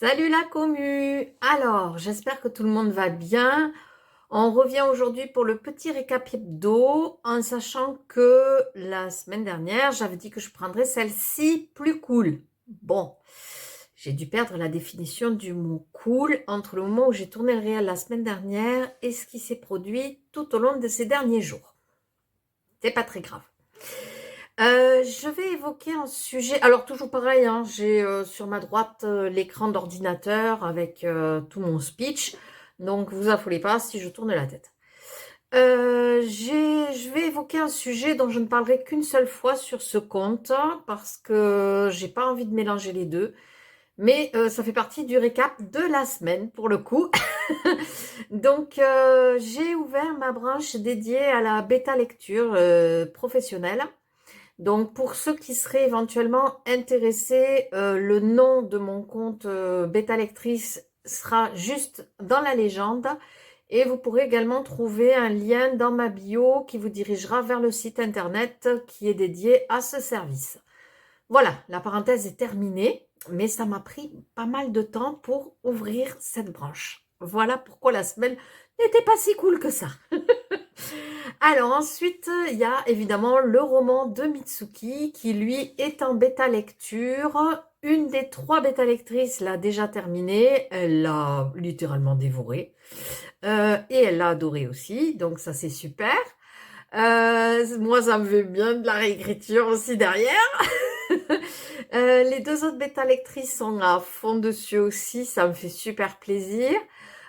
Salut la commu! Alors, j'espère que tout le monde va bien. On revient aujourd'hui pour le petit récap hebdo, en sachant que la semaine dernière, j'avais dit que je prendrais celle-ci plus cool. Bon, j'ai dû perdre la définition du mot cool entre le moment où j'ai tourné le réel la semaine dernière et ce qui s'est produit tout au long de ces derniers jours. C'est pas très grave. Je vais évoquer un sujet. Alors toujours pareil, hein, j'ai sur ma droite l'écran d'ordinateur avec tout mon speech. Donc vous affolez pas si je tourne la tête. Je vais évoquer un sujet dont je ne parlerai qu'une seule fois sur ce compte parce que j'ai pas envie de mélanger les deux. Mais ça fait partie du récap de la semaine pour le coup. Donc j'ai ouvert ma branche dédiée à la bêta lecture professionnelle. Donc, pour ceux qui seraient éventuellement intéressés, le nom de mon compte bêta lectrice sera juste dans la légende et vous pourrez également trouver un lien dans ma bio qui vous dirigera vers le site internet qui est dédié à ce service. Voilà, la parenthèse est terminée, mais ça m'a pris pas mal de temps pour ouvrir cette branche. Voilà pourquoi la semaine n'était pas si cool que ça. Alors ensuite, il y a évidemment le roman de Mitsuki qui lui est en bêta lecture. Une des trois bêta lectrices l'a déjà terminé, elle l'a littéralement dévoré et elle l'a adoré aussi, donc ça c'est super. Moi ça me fait bien de la réécriture aussi derrière. Les deux autres bêta lectrices sont à fond dessus aussi, ça me fait super plaisir.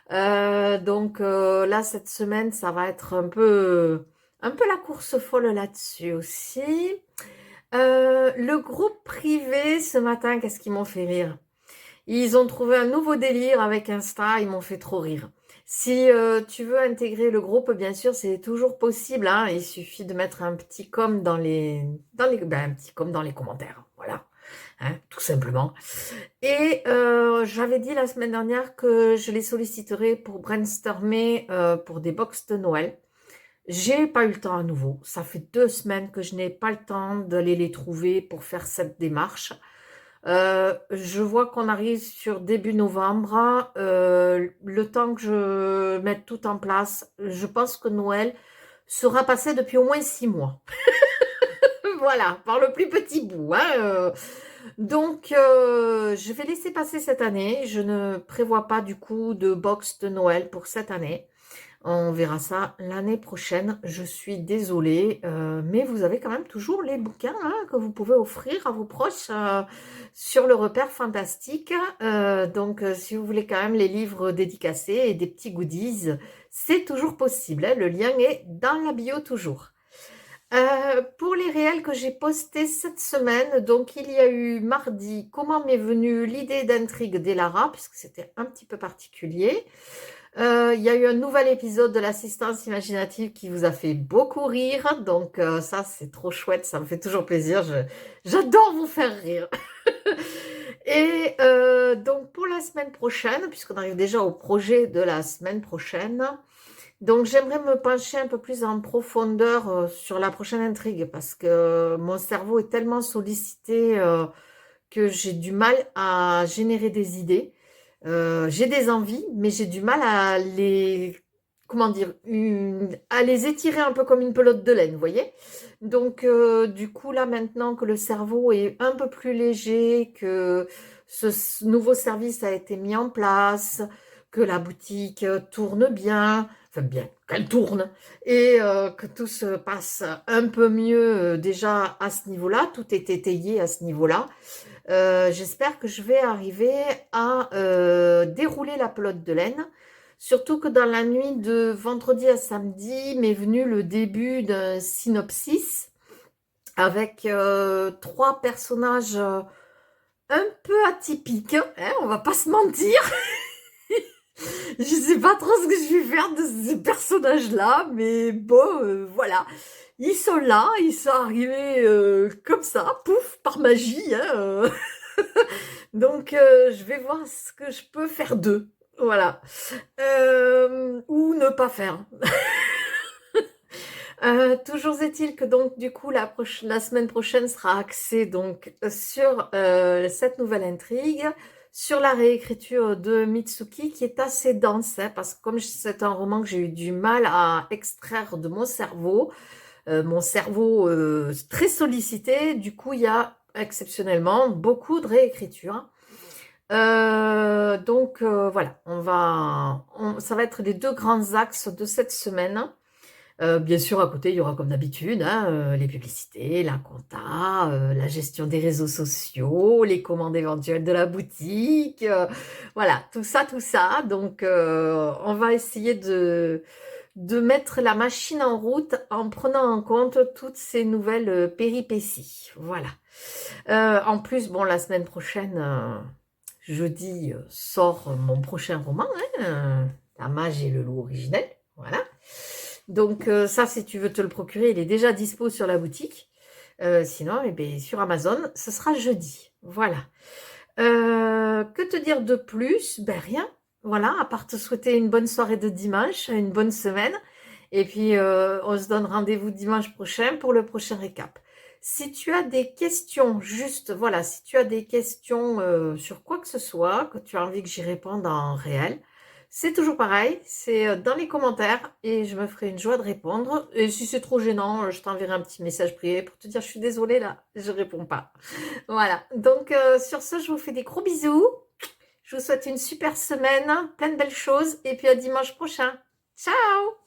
Donc là, cette semaine, ça va être un peu la course folle là-dessus aussi. Le groupe privé, ce matin, qu'est-ce qu'ils m'ont fait rire? Ils ont trouvé un nouveau délire avec Insta, ils m'ont fait trop rire. Si tu veux intégrer le groupe, bien sûr, c'est toujours possible, hein. Il suffit de mettre un petit com un petit com dans les commentaires. Voilà, hein, tout simplement. Et j'avais dit la semaine dernière que je les solliciterais pour brainstormer pour des box de Noël. J'ai pas eu le temps à nouveau. Ça fait 2 semaines que je n'ai pas le temps d'aller les trouver pour faire cette démarche. Je vois qu'on arrive sur début novembre. Le temps que je mette tout en place, je pense que Noël sera passé depuis au moins 6 mois. Voilà, par le plus petit bout, hein. Donc, je vais laisser passer cette année. Je ne prévois pas du coup de box de Noël pour cette année. On verra ça l'année prochaine. Je suis désolée, mais vous avez quand même toujours les bouquins hein, que vous pouvez offrir à vos proches sur le repère fantastique. Donc, si vous voulez quand même les livres dédicacés et des petits goodies, c'est toujours possible, hein. Le lien est dans la bio toujours. Pour les réels que j'ai postés cette semaine, donc il y a eu mardi, comment m'est venue l'idée d'intrigue d'Elara, puisque c'était un petit peu particulier. Il y a eu un nouvel épisode de l'assistance imaginative qui vous a fait beaucoup rire, donc ça c'est trop chouette, ça me fait toujours plaisir, j'adore vous faire rire. Et donc pour la semaine prochaine, puisqu'on arrive déjà au projet de la semaine prochaine, donc j'aimerais me pencher un peu plus en profondeur sur la prochaine intrigue parce que mon cerveau est tellement sollicité que j'ai du mal à générer des idées. J'ai des envies, mais j'ai du mal à les, comment dire, à les étirer un peu comme une pelote de laine, vous voyez? Donc du coup là maintenant que le cerveau est un peu plus léger, que ce nouveau service a été mis en place, que la boutique tourne bien, enfin bien, qu'elle tourne, et que tout se passe un peu mieux déjà à ce niveau-là, tout est étayé à ce niveau-là. J'espère que je vais arriver à dérouler la pelote de laine. Surtout que dans la nuit de vendredi à samedi m'est venu le début d'un synopsis avec trois personnages un peu atypiques, hein, on va pas se mentir. Je sais pas trop ce que je vais faire de ces personnages-là, mais bon, voilà. Ils sont là, ils sont arrivés comme ça, pouf, par magie, hein. Donc, je vais voir ce que je peux faire d'eux. Voilà. Ou ne pas faire. Toujours est-il que donc du coup la semaine prochaine sera axée donc sur cette nouvelle intrigue, sur la réécriture de Mitsuki qui est assez dense, hein, parce que comme c'est un roman que j'ai eu du mal à extraire de mon cerveau très sollicité, du coup il y a exceptionnellement beaucoup de réécriture. Voilà, ça va être les deux grands axes de cette semaine. Bien sûr, à côté, il y aura comme d'habitude hein, les publicités, la compta, la gestion des réseaux sociaux, les commandes éventuelles de la boutique, voilà, tout ça, tout ça. Donc, on va essayer de mettre la machine en route en prenant en compte toutes ces nouvelles péripéties. Voilà. En plus, bon, la semaine prochaine, jeudi, sort mon prochain roman, hein, La Mage et le Loup originel. Voilà. Donc ça, si tu veux te le procurer, il est déjà dispo sur la boutique. Sinon, eh bien, sur Amazon, ce sera jeudi. Voilà. Que te dire de plus? Ben rien. Voilà, à part te souhaiter une bonne soirée de dimanche, une bonne semaine. Et puis, on se donne rendez-vous dimanche prochain pour le prochain récap. Si tu as des questions, juste, voilà, si tu as des questions sur quoi que ce soit, que tu as envie que j'y réponde en réel, c'est toujours pareil, c'est dans les commentaires et je me ferai une joie de répondre. Et si c'est trop gênant, je t'enverrai un petit message privé pour te dire je suis désolée là, je réponds pas. Voilà, donc sur ce, je vous fais des gros bisous. Je vous souhaite une super semaine, plein de belles choses et puis à dimanche prochain. Ciao!